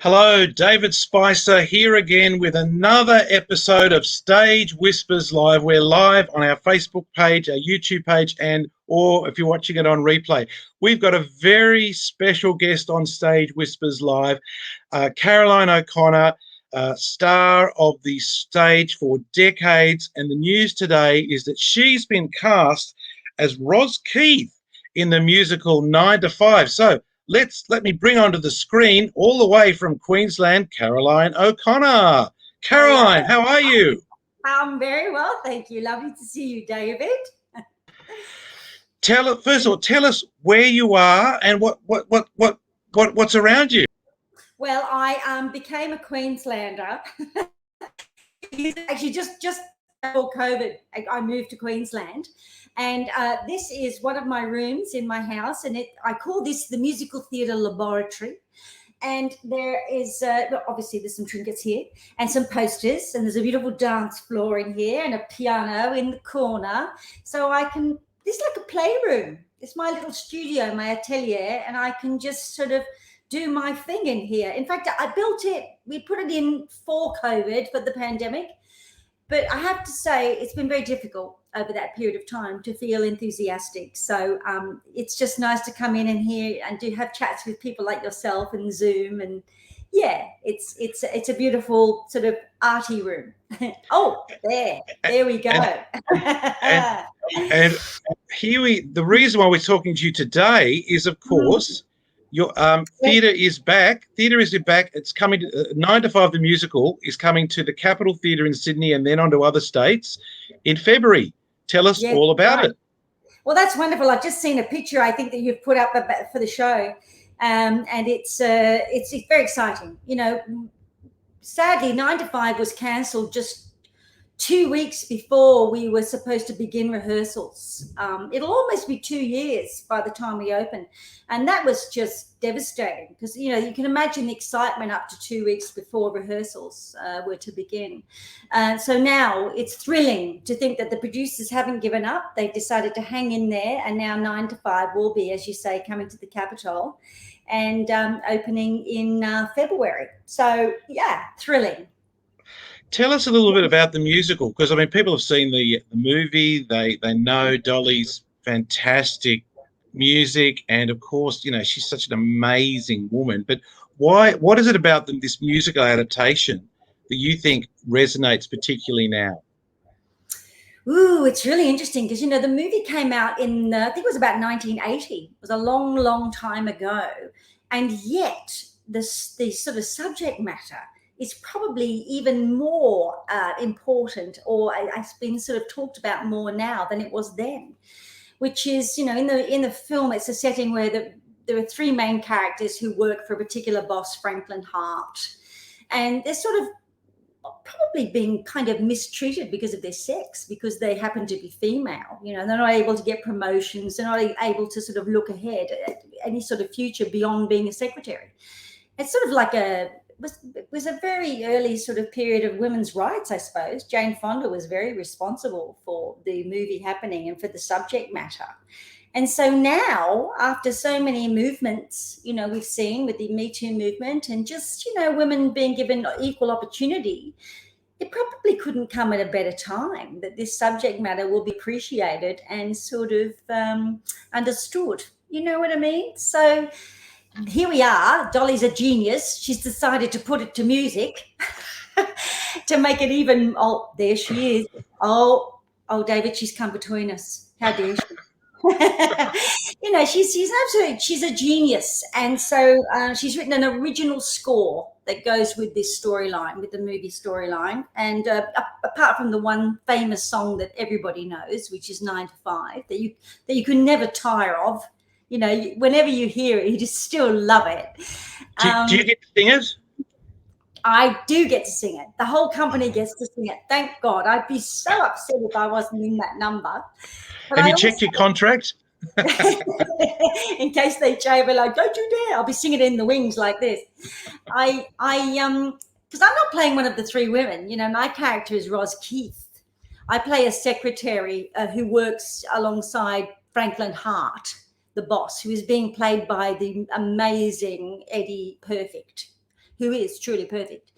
Hello, David Spicer here again with another episode of Stage Whispers Live. We're live on our Facebook page, our YouTube page, or if you're watching it on replay. We've got a very special guest on Stage Whispers Live, Caroline O'Connor, star of the stage for decades. And the news today is that she's been cast as Roz Keith in the musical 9 to 5. So let me bring onto the screen, all the way from Queensland, Caroline O'Connor. Caroline, how are you? I'm very well, thank you. Lovely to see you, David. First of all, tell us where you are and what's around you. Well, I became a Queenslander. Actually, just before COVID, I moved to Queensland. And this is one of my rooms in my house, and I call this the Musical Theatre Laboratory. And there is, obviously there's some trinkets here and some posters, and there's a beautiful dance floor in here and a piano in the corner. So this is like a playroom. It's my little studio, my atelier, and I can just sort of do my thing in here. In fact, I built it, we put it in for COVID, for the pandemic. But I have to say, it's been very difficult over that period of time to feel enthusiastic. So it's just nice to come in and here and have chats with people like yourself and Zoom. And yeah, it's a beautiful sort of arty room. Oh, there we go. And here the reason why we're talking to you today is, of course, your theatre is back. Theatre is back. It's coming to 9 to 5. The musical is coming to the Capitol Theatre in Sydney and then on to other states in February. Tell us all about it. Well, that's wonderful. I've just seen a picture, I think, that you've put up for the show, and it's very exciting. You know, sadly, 9 to 5 was cancelled just 2 weeks before we were supposed to begin rehearsals. It'll almost be 2 years by the time we open. And that was just devastating because, you know, you can imagine the excitement up to 2 weeks before rehearsals were to begin. So now it's thrilling to think that the producers haven't given up. They've decided to hang in there, and now 9 to 5 will be, as you say, coming to the Capitol and opening in February. So, yeah, thrilling. Tell us a little bit about the musical, because, I mean, people have seen the movie. They know Dolly's fantastic music, and, of course, you know, she's such an amazing woman. But what is it about this musical adaptation that you think resonates particularly now? Ooh, it's really interesting because, you know, the movie came out in, I think it was about 1980. It was a long, long time ago. And yet the sort of subject matter is probably even more important, or it's been sort of talked about more now than it was then, which is, you know, in the film, it's a setting where there are three main characters who work for a particular boss, Franklin Hart, and they're sort of probably being kind of mistreated because of their sex, because they happen to be female. You know, they're not able to get promotions, they're not able to sort of look ahead at any sort of future beyond being a secretary. It's sort of like was a very early sort of period of women's rights, I suppose. Jane Fonda was very responsible for the movie happening and for the subject matter. And so now, after so many movements, you know, we've seen with the Me Too movement and just, you know, women being given equal opportunity, it probably couldn't come at a better time that this subject matter will be appreciated and sort of understood. You know what I mean? So here we are. Dolly's a genius. She's decided to put it to music to make it even. Oh, there she is. Oh, David, she's come between us. How dare she? You know, she's a genius. And so she's written an original score that goes with this storyline, with the movie storyline. And apart from the one famous song that everybody knows, which is 9 to 5, that you can never tire of. You know, whenever you hear it, you just still love it. Do you get to sing it? I do get to sing it. The whole company gets to sing it. Thank God. I'd be so upset if I wasn't in that number. But Have you checked your contract? In case they change, like, don't you dare. I'll be singing it in the wings like this. Because I'm not playing one of the three women. You know, my character is Roz Keith. I play a secretary who works alongside Franklin Hart, the boss, who is being played by the amazing Eddie Perfect, who is truly perfect.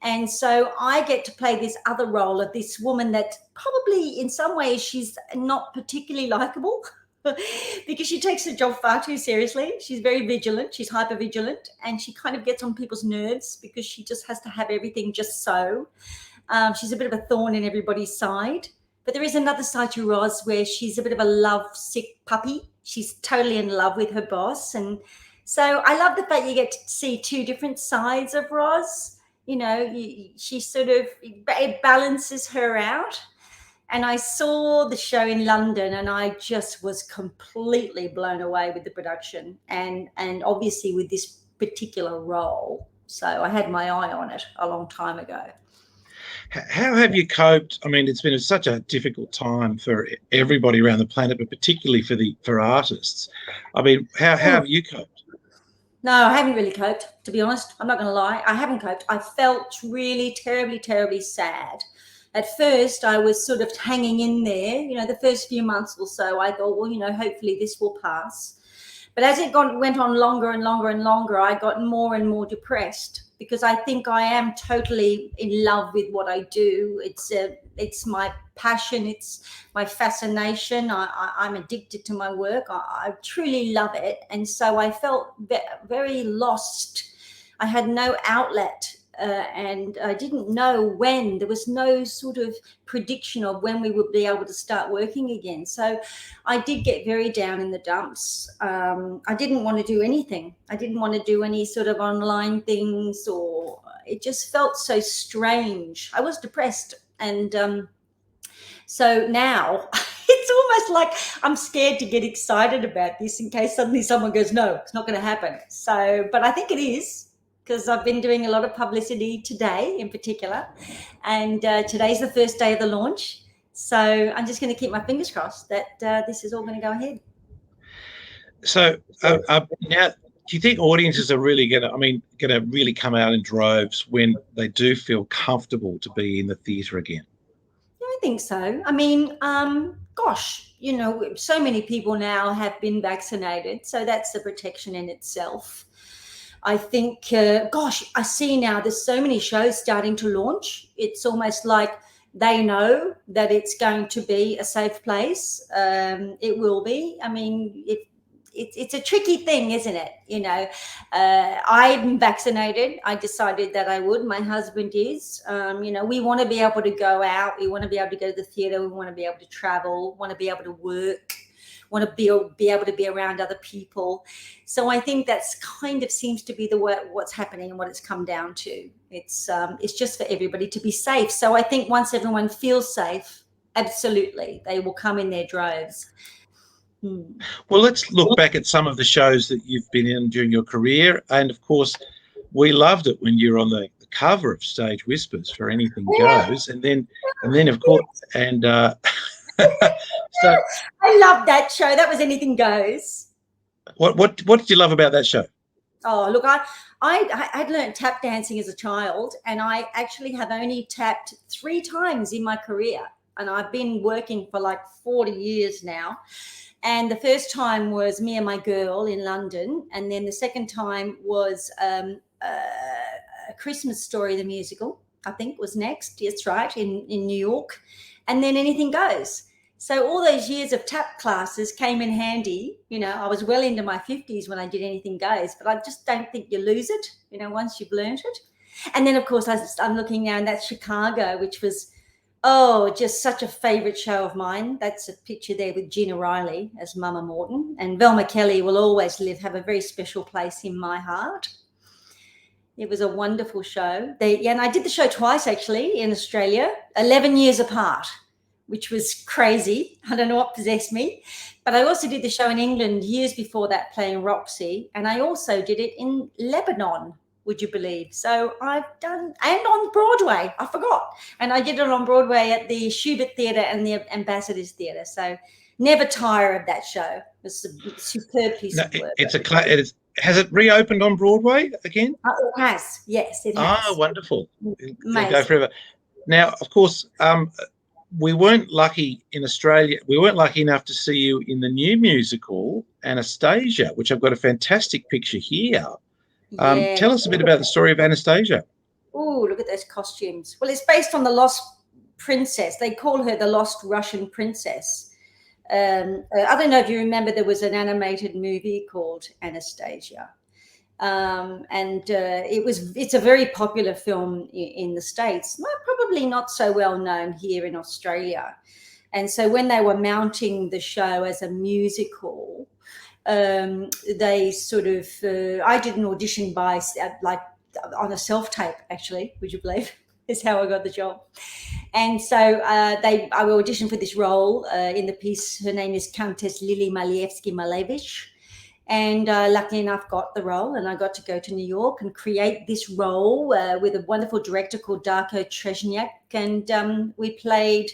And so I get to play this other role of this woman that probably in some ways she's not particularly likable because she takes her job far too seriously. She's very vigilant. She's hyper vigilant, and she kind of gets on people's nerves because she just has to have everything just so. She's a bit of a thorn in everybody's side. But there is another side to Roz where she's a bit of a love-sick puppy. She's totally in love with her boss. And so I love the fact you get to see two different sides of Roz. You know, she sort of, it balances her out. And I saw the show in London and I just was completely blown away with the production and obviously with this particular role. So I had my eye on it a long time ago. How have you coped? I mean, it's been such a difficult time for everybody around the planet, but particularly for artists. I mean, how have you coped? No, I haven't really coped, to be honest. I'm not going to lie. I haven't coped. I felt really terribly, terribly sad. At first, I was sort of hanging in there. You know, the first few months or so, I thought, well, you know, hopefully this will pass. But as it went on longer and longer and longer, I got more and more depressed because I think I am totally in love with what I do. It's my passion. It's my fascination. I'm addicted to my work. I truly love it. And so I felt very lost. I had no outlet. And I didn't know when. There was no sort of prediction of when we would be able to start working again. So I did get very down in the dumps. I didn't want to do anything. I didn't want to do any sort of online things, or it just felt so strange. I was depressed. And so now it's almost like I'm scared to get excited about this in case suddenly someone goes, no, it's not going to happen. So, but I think it is, because I've been doing a lot of publicity today in particular. And today's the first day of the launch. So I'm just going to keep my fingers crossed that this is all going to go ahead. So now, do you think audiences are really going to really come out in droves when they do feel comfortable to be in the theatre again? Yeah, I think so. I mean, gosh, you know, so many people now have been vaccinated. So that's the protection in itself. I think, gosh, I see now there's so many shows starting to launch. It's almost like they know that it's going to be a safe place. It will be. I mean, it's a tricky thing, isn't it? You know, I'm vaccinated. I decided that I would. My husband is. You know, we want to be able to go out. We want to be able to go to the theatre. We want to be able to travel. Want to be able to work. Want to be able to be around other people. So I think that's kind of seems to be what's happening and what it's come down to. It's just for everybody to be safe. So I think once everyone feels safe, absolutely, they will come in their droves. Well, let's look back at some of the shows that you've been in during your career. And of course, we loved it when you were on the cover of Stage Whispers for Anything Goes. And then of course, and so I love that show. That was Anything Goes. What did you love about that show? Oh, look, I'd learned tap dancing as a child, and I actually have only tapped 3 times in my career. And I've been working for like 40 years now. And the first time was Me and My Girl in London. And then the second time was A Christmas Story, the musical, I think was next. That's right, in New York. And then Anything Goes. So all those years of tap classes came in handy. You know, I was well into my 50s when I did Anything Goes, but I just don't think you lose it, you know, once you've learned it. And then, of course, I'm looking now, and that's Chicago, which was, just such a favourite show of mine. That's a picture there with Gina Riley as Mama Morton. And Velma Kelly will always have a very special place in my heart. It was a wonderful show. And I did the show twice, actually, in Australia, 11 years apart, which was crazy. I don't know what possessed me. But I also did the show in England years before that, playing Roxy. And I also did it in Lebanon, would you believe? So I've done, and on Broadway, I forgot. And I did it on Broadway at the Schubert Theatre and the Ambassadors Theatre. So never tire of that show. It was a superb piece of work. Has it reopened on Broadway again? It has. Yes, it has. Ah, wonderful. Go forever. Now, of course, we weren't lucky in Australia. We weren't lucky enough to see you in the new musical, Anastasia, which I've got a fantastic picture here. Yeah. Tell us a bit about the story of Anastasia. Oh, look at those costumes. Well, it's based on the Lost Princess. They call her the Lost Russian Princess. I don't know if you remember, there was an animated movie called Anastasia. And it's a very popular film in the States, probably not so well known here in Australia. And so when they were mounting the show as a musical, they sort of I did an audition by like on a self-tape, actually, would you believe? Is how I got the job. And so I auditioned for this role in the piece. Her name is Countess Lily Malievsky-Malevich. And luckily enough, got the role, and I got to go to New York and create this role with a wonderful director called Darko Trezniak. And we played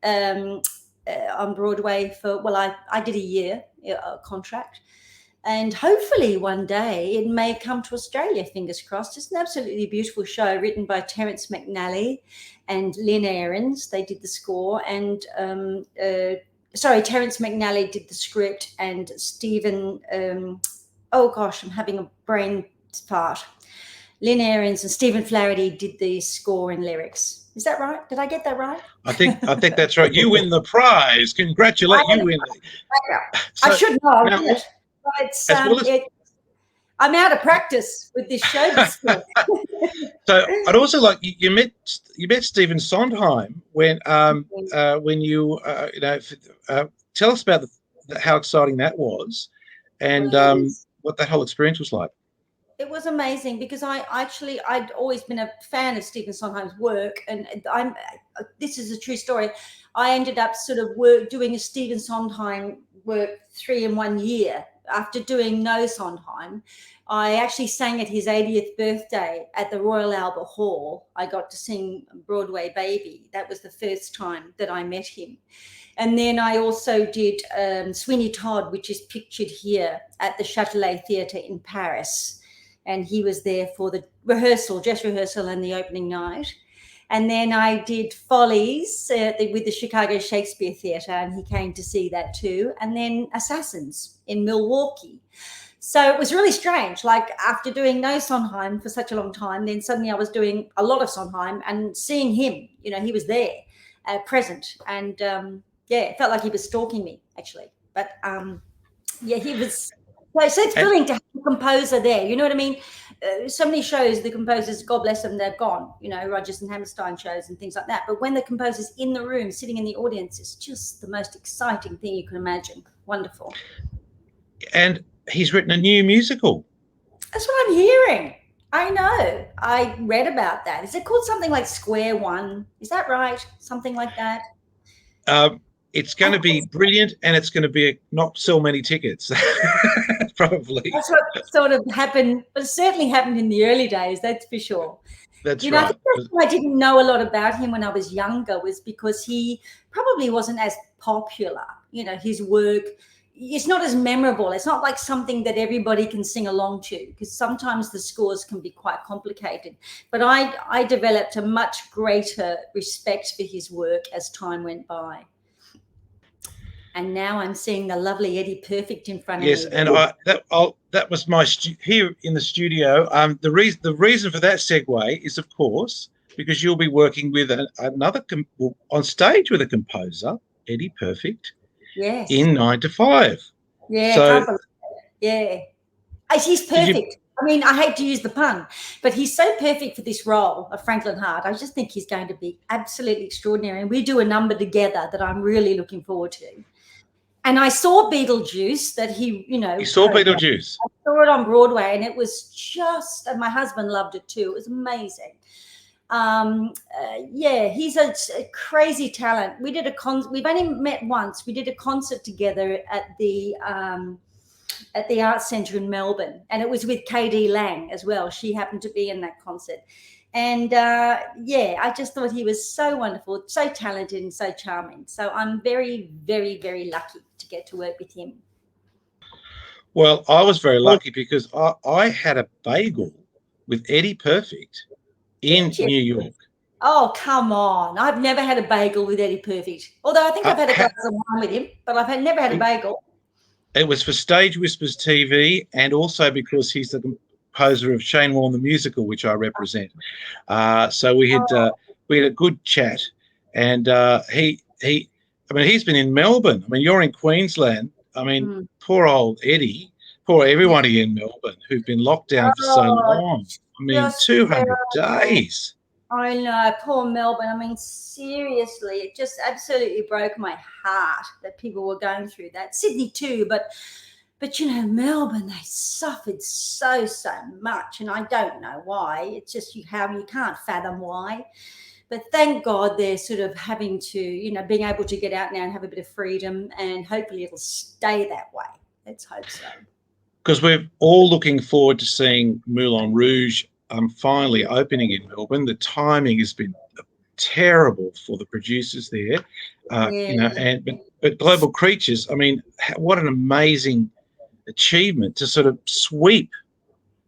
on Broadway for, well, I did a year contract. And hopefully one day it may come to Australia, fingers crossed. It's an absolutely beautiful show written by Terence McNally and Lynn Ahrens. They did the score. And Terence McNally did the script, and Stephen, oh gosh, I'm having a brain fart. Lynn Ahrens and Stephen Flaherty did the score and lyrics. Is that right? Did I get that right? I think that's right. You win the prize. Congratulate you win. So, I should know. Now, it's, I'm out of practice with this show. So I'd also like you met Stephen Sondheim when you tell us about how exciting that was, and what that whole experience was like. It was amazing because I'd always been a fan of Stephen Sondheim's work, and this is a true story. I ended up sort of doing a Stephen Sondheim work 3 in 1 year. After doing no Sondheim, I actually sang at his 80th birthday at the Royal Albert Hall. I got to sing Broadway Baby. That was the first time that I met him. And then I also did Sweeney Todd, which is pictured here at the Châtelet Theatre in Paris. And he was there for the dress rehearsal and the opening night. And then I did Follies with the Chicago Shakespeare Theatre, and he came to see that too. And then Assassins in Milwaukee. So it was really strange. Like, after doing no Sondheim for such a long time, then suddenly I was doing a lot of Sondheim and seeing him. He was there, present. And it felt like he was stalking me, actually. But he was. So it's thrilling to have a composer there. You know what I mean? So many shows, the composers, God bless them, they're gone. Rodgers and Hammerstein shows and things like that. But when the composer's in the room, sitting in the audience, it's just the most exciting thing you can imagine. Wonderful. And he's written a new musical. That's what I'm hearing. I know. I read about that. Is it called something like Square One? Is that right? Something like that? It's going to be brilliant, and it's going to be not sell many tickets, probably. That's what sort of happened, but it certainly happened in the early days, that's for sure. That's right. I think that's why I didn't know a lot about him when I was younger, was because he probably wasn't as popular. His work, it's not as memorable. It's not like something that everybody can sing along to, because sometimes the scores can be quite complicated. But I developed a much greater respect for his work as time went by. And now I'm seeing the lovely Eddie Perfect in front of me. Yes, and that was my here in the studio. The reason for that segue is, of course, because you'll be working with another on stage with a composer, Eddie Perfect. Yes. In 9 to 5. Yeah. So, yeah. He's perfect. I mean, I hate to use the pun, but he's so perfect for this role of Franklin Hart. I just think he's going to be absolutely extraordinary. And we do a number together that I'm really looking forward to. And I saw Beetlejuice that he, You saw Beetlejuice? I saw it on Broadway, and it was just, and my husband loved it too. It was amazing. He's a crazy talent. We did we've only met once. We did a concert together at the Arts Centre in Melbourne, and it was with KD Lang as well. She happened to be in that concert. And I just thought he was so wonderful, so talented, and so charming. So I'm very, very, very lucky to get to work with him. Well, I was very lucky because I had a bagel with Eddie Perfect in New York. Oh, come on. I've never had a bagel with Eddie Perfect. Although I think I've had a glass of wine with him, but I've never had a bagel. It was for Stage Whispers TV, and also because he's the composer of Shane Warne the musical, which I represent. So we had a good chat, and I mean, he's been in Melbourne. I mean, you're in Queensland. I mean, Mm. poor old Eddie, poor Yeah. everybody in Melbourne who've been locked down for so Oh, long. I mean, just 200 terrible. days. I know, poor Melbourne. I mean, seriously, it just absolutely broke my heart that people were going through that. Sydney too, but you know, Melbourne, they suffered so much, and I don't know why. It's just how you can't fathom why. But thank God they're sort of having to, you know, being able to get out now and have a bit of freedom, and hopefully it'll stay that way. Let's hope so. Because we're all looking forward to seeing Moulin Rouge finally opening in Melbourne. The timing has been terrible for the producers there, Yeah. you know. But Global Creatures, I mean, what an amazing achievement to sort of sweep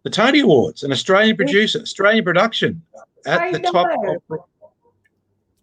the Tony Awards, an Australian producer, Australian production at I the top know. of.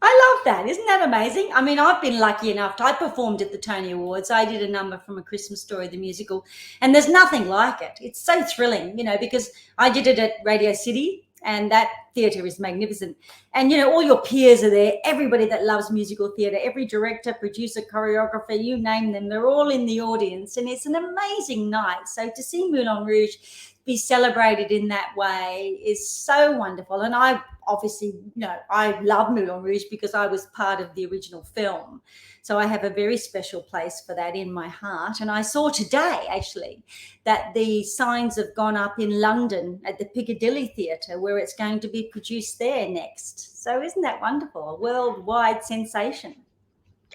I love that. Isn't that amazing? I mean, I've been lucky enough. I performed at the Tony Awards. I did a number from A Christmas Story, the musical, and there's nothing like it. It's so thrilling, you know, because I did it at Radio City, and that theatre is magnificent. And, you know, all your peers are there, everybody that loves musical theatre, every director, producer, choreographer, you name them, they're all in the audience. And it's an amazing night. So to see Moulin Rouge be celebrated in that way is so wonderful. And I obviously, you know, I love Moulin Rouge because I was part of the original film. So I have a very special place for that in my heart. And I saw today, actually, that the signs have gone up in London at the Piccadilly Theatre, where it's going to be produced there next. So isn't that wonderful? A worldwide sensation.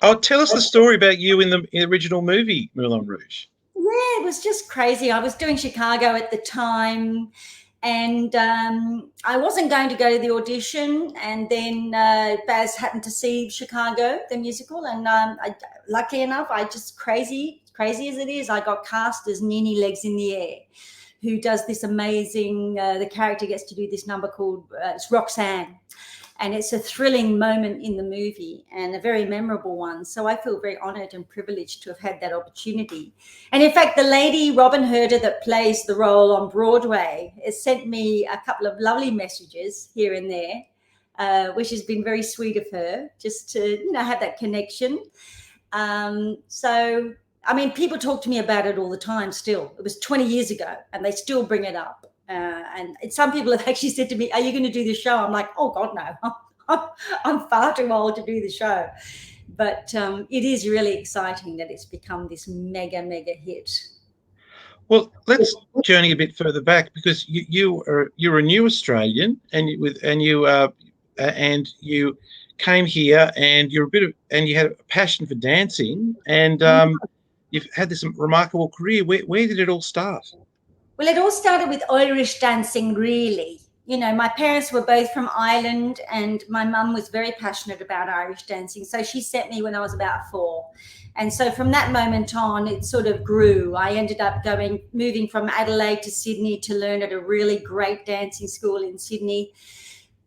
Oh, tell us the story about you in the original movie Moulin Rouge. Yeah, it was just crazy. I was doing Chicago at the time, and I wasn't going to go to the audition. And then Baz happened to see Chicago, the musical, and luckily enough, I just crazy as it is, I got cast as Nene Legs in the Air, who does this amazing. The character gets to do this number called it's Roxanne. And it's a thrilling moment in the movie and a very memorable one. So I feel very honoured and privileged to have had that opportunity. And in fact, the lady, Robin Herder, that plays the role on Broadway, has sent me a couple of lovely messages here and there, which has been very sweet of her, just to, you know, have that connection. So, I mean, people talk to me about it all the time still. It was 20 years ago and they still bring it up. And some people have actually said to me, are you going to do the show? I'm like, oh, God, no. I'm far too old to do the show. But it is really exciting that it's become this mega hit. Well, let's journey a bit further back, because you're a new Australian, and you came here, and you had a passion for dancing, and you've had this remarkable career. Where did it all start? Well, it all started with Irish dancing, really. You know, my parents were both from Ireland, and my mum was very passionate about Irish dancing. So she sent me when I was about 4. And so from that moment on, it sort of grew. I ended up moving from Adelaide to Sydney to learn at a really great dancing school in Sydney,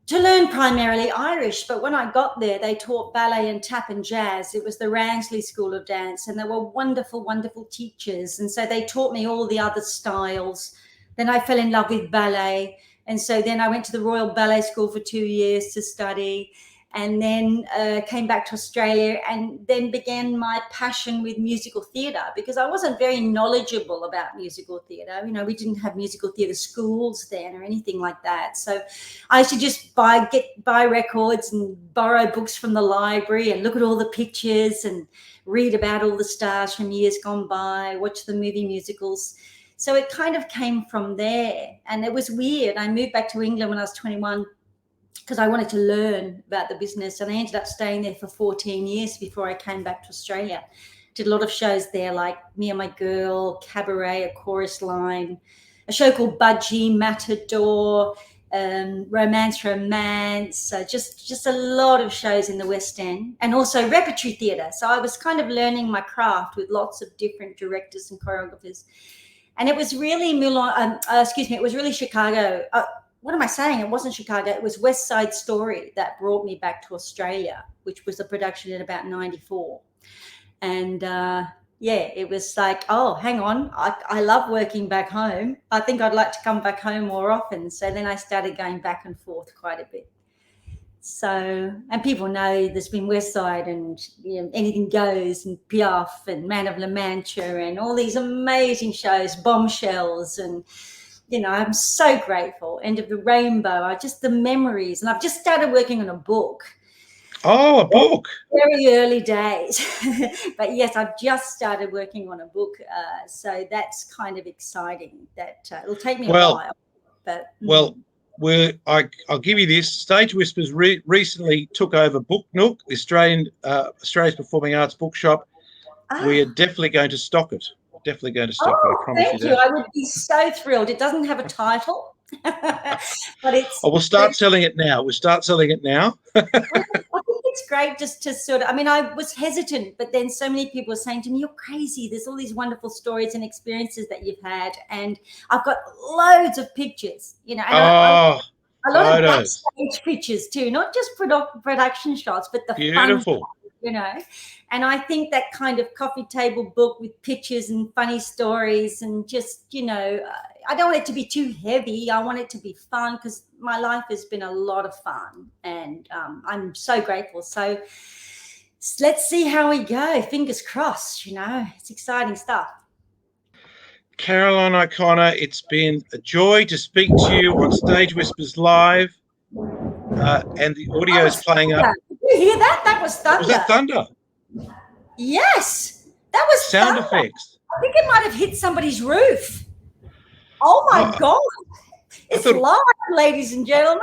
to learn primarily Irish. But when I got there, they taught ballet and tap and jazz. It was the Ransley School of Dance, and they were wonderful teachers. And so they taught me all the other styles. Then I fell in love with ballet. And so then I went to the Royal Ballet School for 2 years to study, and then came back to Australia, and then began my passion with musical theatre, because I wasn't very knowledgeable about musical theatre. You know, we didn't have musical theatre schools then or anything like that. So I used to just buy records and borrow books from the library and look at all the pictures and read about all the stars from years gone by, watch the movie musicals. So it kind of came from there. And it was weird. I moved back to England when I was 21 because I wanted to learn about the business, and I ended up staying there for 14 years before I came back to Australia. Did a lot of shows there, like Me and My Girl, Cabaret, A Chorus Line, a show called Budgie, Matador, Romance, just a lot of shows in the West End, and also repertory theatre. So I was kind of learning my craft with lots of different directors and choreographers. And it was really it was really Chicago. What am I saying? It wasn't Chicago. It was West Side Story that brought me back to Australia, which was a production in about 94. And yeah, it was like, oh, hang on, I love working back home. I think I'd like to come back home more often. So then I started going back and forth quite a bit. So, and people know there's been West Side and, you know, Anything Goes and Piaf and Man of La Mancha and all these amazing shows, Bombshells, and, you know, I'm so grateful. End of the Rainbow, I just, the memories. And I've just started working on a book. Oh, a book. Very early days. But yes, I've just started working on a book. So that's kind of exciting. That it'll take me a Well, while. But well, I'll give you this. Stage Whispers recently took over Book Nook, the Australia's Performing Arts bookshop. We are definitely going to stock it. Definitely going to stock it. I promise you thank you. that. I would be so thrilled. It doesn't have a title, but it's. Oh, we'll start selling it now. We'll start selling it now. I think it's great just to sort of. I mean, I was hesitant, but then so many people were saying to me, "You're crazy. There's all these wonderful stories and experiences that you've had, and I've got loads of pictures. You know, and a lot of photos. backstage pictures too, not just production shots, but the fun Beautiful. stuff, you know. And I think that kind of coffee table book with pictures and funny stories and just, you know, I don't want it to be too heavy. I want it to be fun because my life has been a lot of fun and I'm so grateful. So let's see how we go. Fingers crossed, you know, it's exciting stuff. Caroline O'Connor, it's been a joy to speak to you on Stage Whispers Live. And the audio is playing up. Did you hear that? That was thunder. Was that thunder? Yes, that was sound thunder. effects. I think it might have hit somebody's roof. Oh my God. It's live, ladies and gentlemen.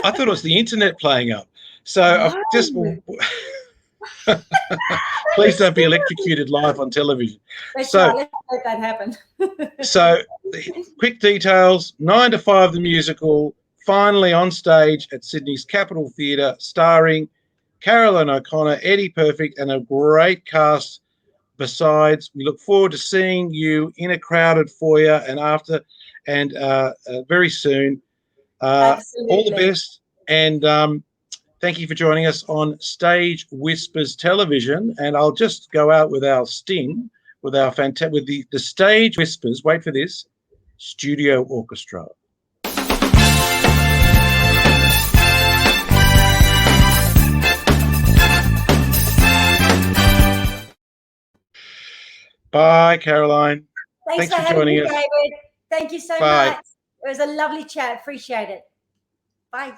I thought it was the internet playing up. So I've just please don't be electrocuted live on television. Let's let that happen. So quick details: 9 to 5 the musical, finally on stage at Sydney's Capitol Theatre, starring Caroline O'Connor, Eddie Perfect, and a great cast. Besides, we look forward to seeing you in a crowded foyer and after, and very soon. All the best, and thank you for joining us on Stage Whispers Television. And I'll just go out with our sting, with our with the Stage Whispers. Wait for this, Studio Orchestra. Bye, Caroline. Thanks for joining us, David. Thank you so much. It was a lovely chat. Appreciate it. Bye.